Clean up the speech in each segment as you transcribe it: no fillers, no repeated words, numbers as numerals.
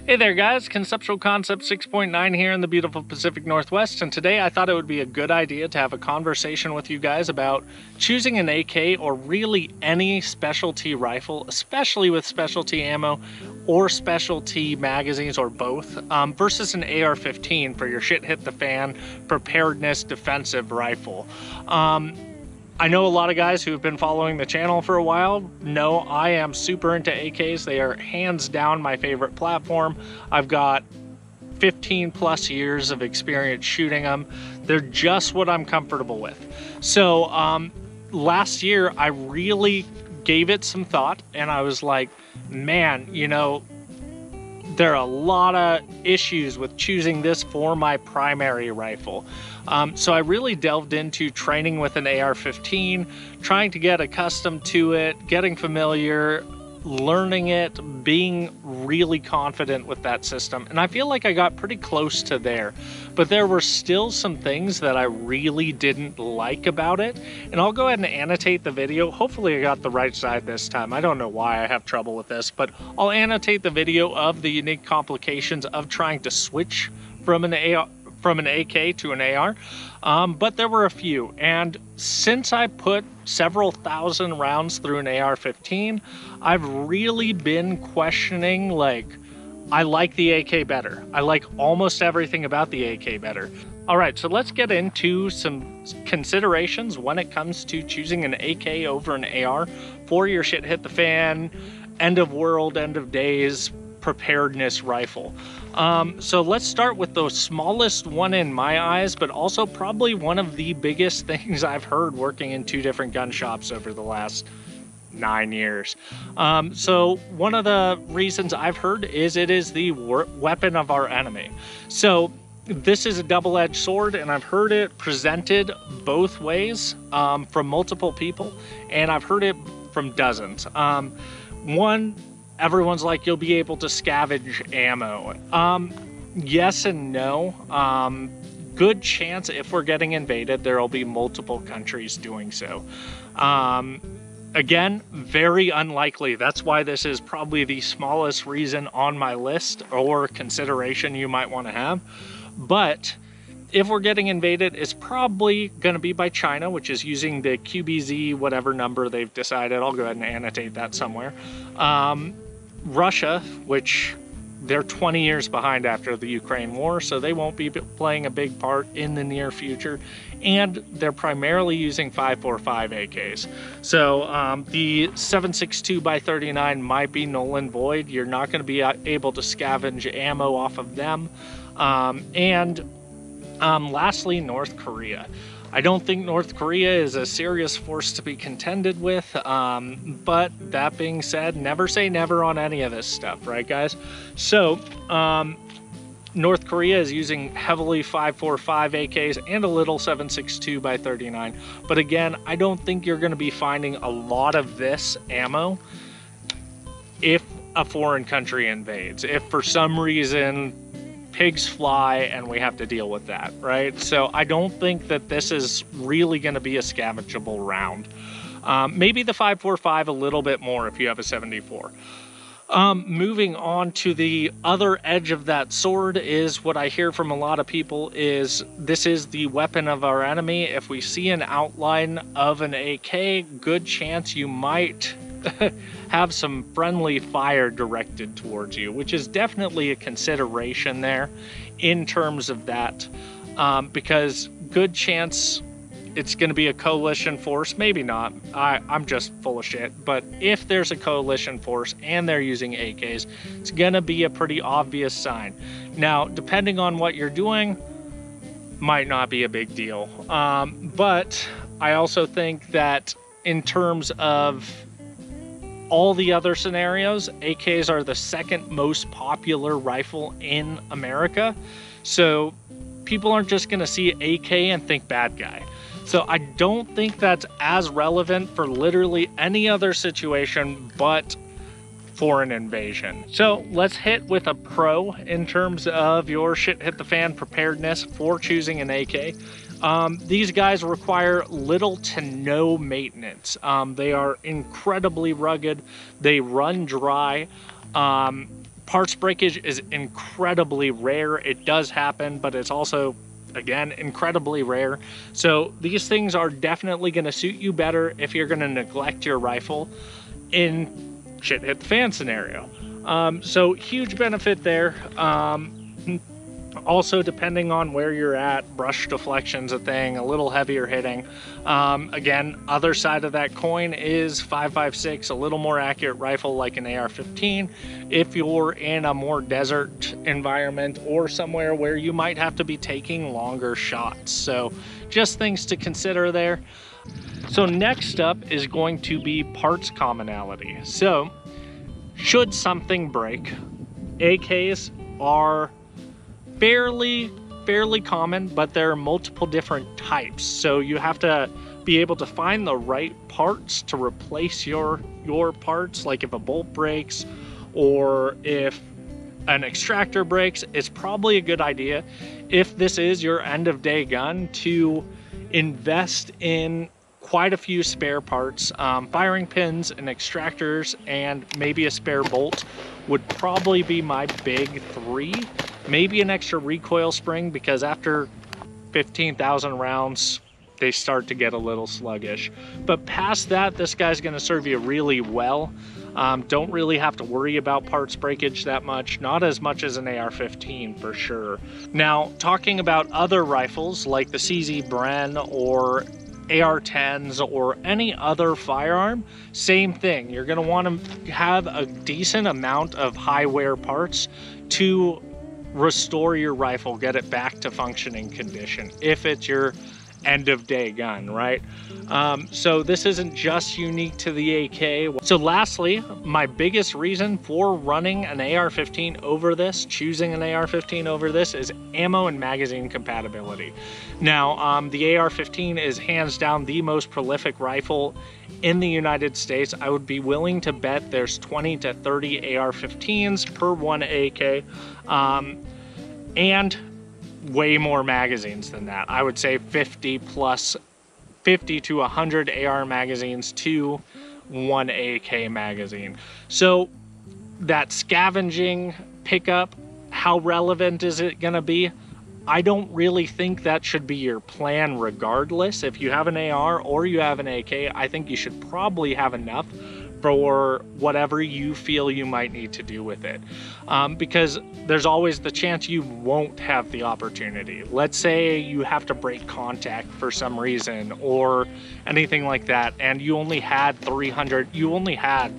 Hey there guys, Conceptual Concept 6.9 here in the beautiful Pacific Northwest, and today I thought it would be a good idea to have a conversation with you guys about choosing an AK or really any specialty rifle, especially with specialty ammo or specialty magazines or both, versus an AR-15 for your shit hit the fan, preparedness, defensive rifle. I know a lot of guys who have been following the channel for a while know I am super into AKs. They are hands down my favorite platform. I've got 15 plus years of experience shooting them. They're just what I'm comfortable with. So last year I really gave it some thought and I was like, man, you know, there are a lot of issues with choosing this for my primary rifle. So I really delved into training with an AR-15, trying to get accustomed to it, getting familiar, learning it, being really confident with that system. And I feel like I got pretty close to there, but there were still some things that I really didn't like about it. And I'll go ahead and annotate the video. Hopefully I got the right side this time. I don't know why I have trouble with this, but I'll annotate the video of the unique complications of trying to switch from an AK to an AR, but there were a few, and since I put several thousand rounds through an AR-15, I've really been questioning, like, I like the AK better. I like almost everything about the AK better. All right, so let's get into some considerations when it comes to choosing an AK over an AR for your shit hit the fan, end of world, end of days, preparedness rifle. So let's start with the smallest one in my eyes, but also probably one of the biggest things I've heard working in two different gun shops over the last 9 years. So one of the reasons I've heard is it is the weapon of our enemy. So this is a double-edged sword, and I've heard it presented both ways from multiple people, and I've heard it from dozens. One, everyone's like, you'll be able to scavenge ammo. Yes and no. Good chance if we're getting invaded, there'll be multiple countries doing so. Again, very unlikely. That's why this is probably the smallest reason on my list or consideration you might want to have. But if we're getting invaded, it's probably going to be by China, which is using the QBZ, whatever number they've decided. I'll go ahead and annotate that somewhere. Russia, which they're 20 years behind after the Ukraine war, so they won't be playing a big part in the near future. And they're primarily using 5.45 AKs. So the 7.62x39 might be null and void. You're not going to be able to scavenge ammo off of them. Lastly, North Korea. I don't think North Korea is a serious force to be contended with, but that being said, never say never on any of this stuff, right guys? So, North Korea is using heavily 5.45 AKs and a little 7.62x39, but again, I don't think you're going to be finding a lot of this ammo if a foreign country invades. If for some reason pigs fly and we have to deal with that, right? So I don't think that this is really going to be a scavengeable round. Maybe the 5.45 a little bit more if you have a 74. Moving on to the other edge of that sword is what I hear from a lot of people is this is the weapon of our enemy. If we see an outline of an AK, good chance you might have some friendly fire directed towards you, which is definitely a consideration there in terms of that, because good chance it's going to be a coalition force. Maybe not. I'm just full of shit. But if there's a coalition force and they're using AKs, it's going to be a pretty obvious sign. Now, depending on what you're doing, might not be a big deal. But I also think that in terms of all the other scenarios, AKs are the second most popular rifle in America. So people aren't just going to see AK and think bad guy. So I don't think that's as relevant for literally any other situation but for an invasion. So let's hit with a pro in terms of your shit hit the fan preparedness for choosing an AK. These guys require little to no maintenance. They are incredibly rugged. They run dry. Parts breakage is incredibly rare. It does happen, but it's also, again, incredibly rare. So these things are definitely going to suit you better if you're going to neglect your rifle in shit hit the fan scenario. So huge benefit there. Also, depending on where you're at, brush deflection's a thing, a little heavier hitting. Again, other side of that coin is 5.56, a little more accurate rifle like an AR-15. If you're in a more desert environment or somewhere where you might have to be taking longer shots. So just things to consider there. So next up is going to be parts commonality. So should something break, AKs are fairly common, but there are multiple different types. So you have to be able to find the right parts to replace your parts. Like if a bolt breaks or if an extractor breaks, it's probably a good idea, if this is your end of day gun, to invest in quite a few spare parts. Firing pins and extractors and maybe a spare bolt would probably be my big three. Maybe an extra recoil spring, because after 15,000 rounds, they start to get a little sluggish. But past that, this guy's gonna serve you really well. Don't really have to worry about parts breakage that much, not as much as an AR-15 for sure. Now, talking about other rifles like the CZ Bren or AR-10s or any other firearm, same thing. You're gonna wanna have a decent amount of high wear parts to restore your rifle, get it back to functioning condition if it's your end of day gun, right? So this isn't just unique to the AK. So lastly, my biggest reason for running an AR-15 over this, choosing an AR-15 over this, is ammo and magazine compatibility. Now, the AR-15 is hands down the most prolific rifle in the United States. I would be willing to bet there's 20 to 30 AR-15s per one AK, and way more magazines than that. I would say 50 to 100 AR magazines to one AK magazine. So that scavenging pickup, how relevant is it gonna be? I don't really think that should be your plan regardless. If you have an AR or you have an AK, I think you should probably have enough for whatever you feel you might need to do with it. Because there's always the chance you won't have the opportunity. Let's say you have to break contact for some reason or anything like that, and you only had 300, you only had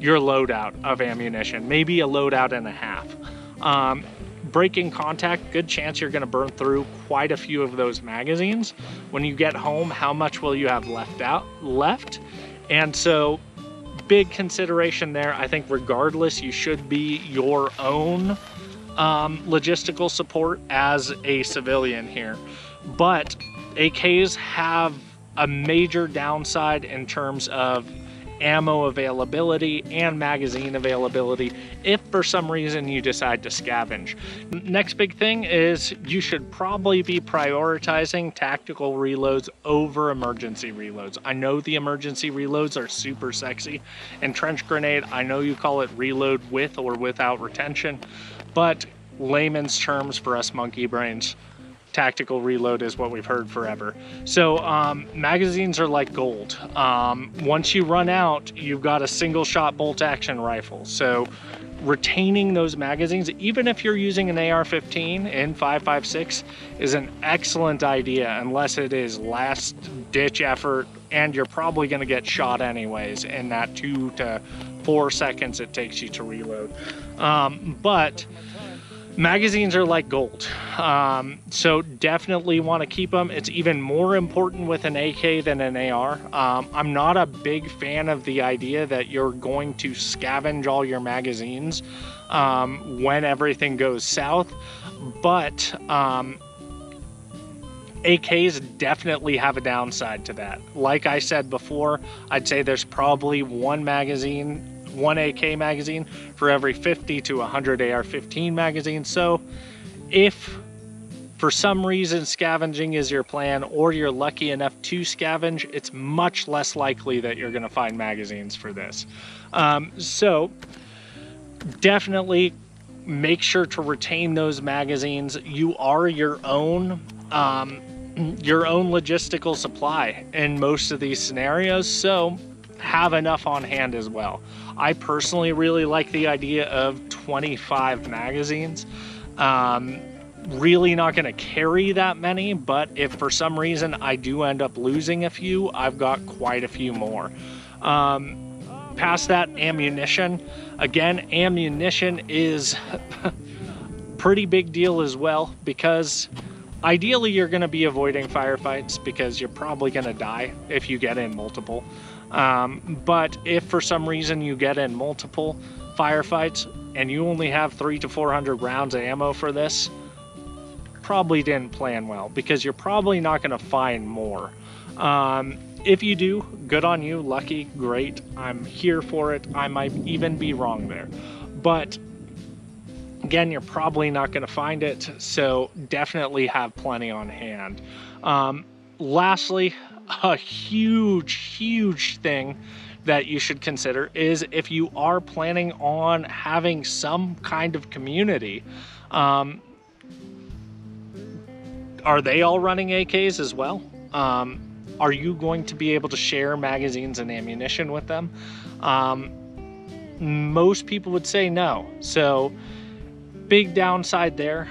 your loadout of ammunition, maybe a loadout and a half. Breaking contact, good chance you're gonna burn through quite a few of those magazines. When you get home, how much will you have left? And so, big consideration there. I think regardless, you should be your own logistical support as a civilian here. But AKs have a major downside in terms of ammo availability and magazine availability if for some reason you decide to scavenge. Next big thing is you should probably be prioritizing tactical reloads over emergency reloads. I know the emergency reloads are super sexy, and trench grenade, I know you call it reload with or without retention, but layman's terms for us monkey brains, tactical reload is what we've heard forever. So magazines are like gold. Once you run out, you've got a single shot bolt action rifle. So retaining those magazines, even if you're using an AR-15 in 5.56, is an excellent idea, unless it is last ditch effort and you're probably gonna get shot anyways in that 2 to 4 seconds it takes you to reload. But magazines are like gold, so definitely want to keep them. It's even more important with an AK than an AR. I'm not a big fan of the idea that you're going to scavenge all your magazines when everything goes south, but AKs definitely have a downside to that. Like I said before, I'd say there's probably one AK magazine for every 50 to 100 AR-15 magazines. So if for some reason scavenging is your plan, or you're lucky enough to scavenge, it's much less likely that you're going to find magazines for this. So definitely make sure to retain those magazines. You are your own logistical supply in most of these scenarios, so have enough on hand as well. I personally really like the idea of 25 magazines. Really not going to carry that many, but if for some reason I do end up losing a few, I've got quite a few more. Past that, ammunition. Again, ammunition is pretty big deal as well, because ideally you're going to be avoiding firefights because you're probably going to die if you get in multiple. But if for some reason you get in multiple firefights and you only have 300 to 400 rounds of ammo for this, probably didn't plan well, because you're probably not going to find more. If you do, good on you, lucky, great. I'm here for it. I might even be wrong there. But again, you're probably not going to find it, so definitely have plenty on hand. Lastly, a huge thing that you should consider is if you are planning on having some kind of community, are they all running AKs as well? Are you going to be able to share magazines and ammunition with them? Most people would say no. So big downside there.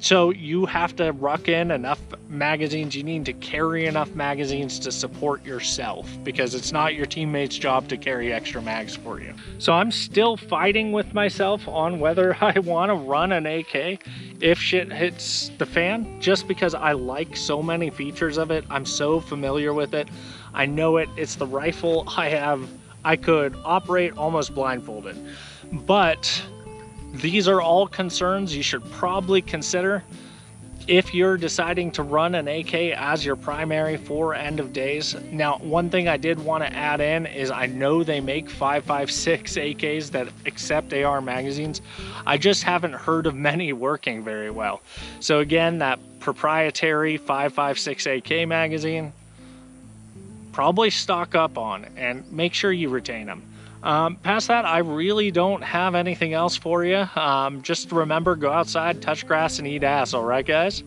So you have to ruck in enough magazines. You need to carry enough magazines to support yourself, because it's not your teammates' job to carry extra mags for you. So I'm still fighting with myself on whether I want to run an AK if shit hits the fan, just because I like so many features of it. I'm so familiar with it. I know it. It's the rifle I could operate almost blindfolded. But these are all concerns you should probably consider if you're deciding to run an AK as your primary for end of days. Now, one thing I did want to add in is I know they make 5.56 AKs that accept AR magazines. I just haven't heard of many working very well. So again, that proprietary 5.56 AK magazine, probably stock up on and make sure you retain them. Past that, I really don't have anything else for you. Just remember, go outside, touch grass, and eat ass, all right, guys?